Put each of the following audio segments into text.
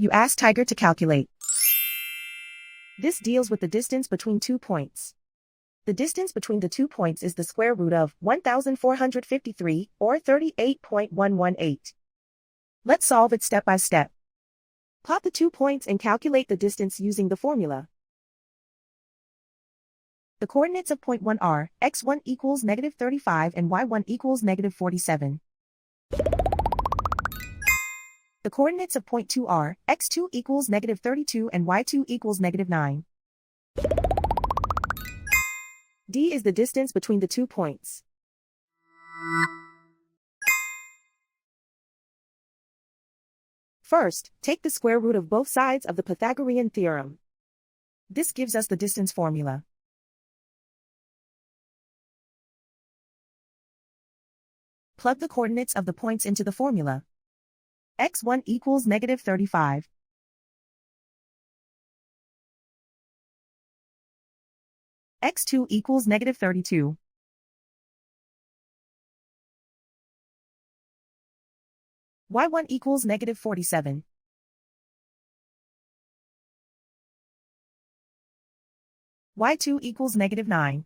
You ask Tiger to calculate. This deals with the distance between 2 points. The distance between the 2 points is the square root of 1,453, or 38.118. Let's solve it step by step. Plot the 2 points and calculate the distance using the formula. The coordinates of point 1 are x1 equals -35 and y1 equals -47. The coordinates of point 2 are x2 equals -32 and y2 equals -9. D is the distance between the 2 points. First, take the square root of both sides of the Pythagorean theorem. This gives us the distance formula. Plug the coordinates of the points into the formula. x1 equals -35. x2 equals -32. y1 equals -47. y2 equals -9.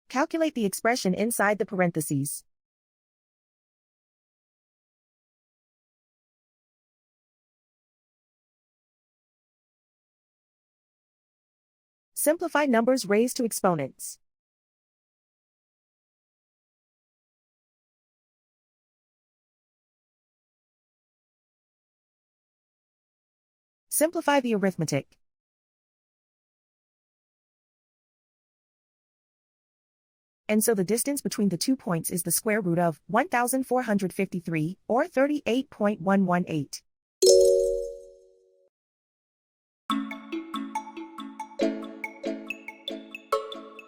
Calculate the expression inside the parentheses. Simplify numbers raised to exponents. Simplify the arithmetic. And so the distance between the 2 points is the square root of 1,453, or 38.118.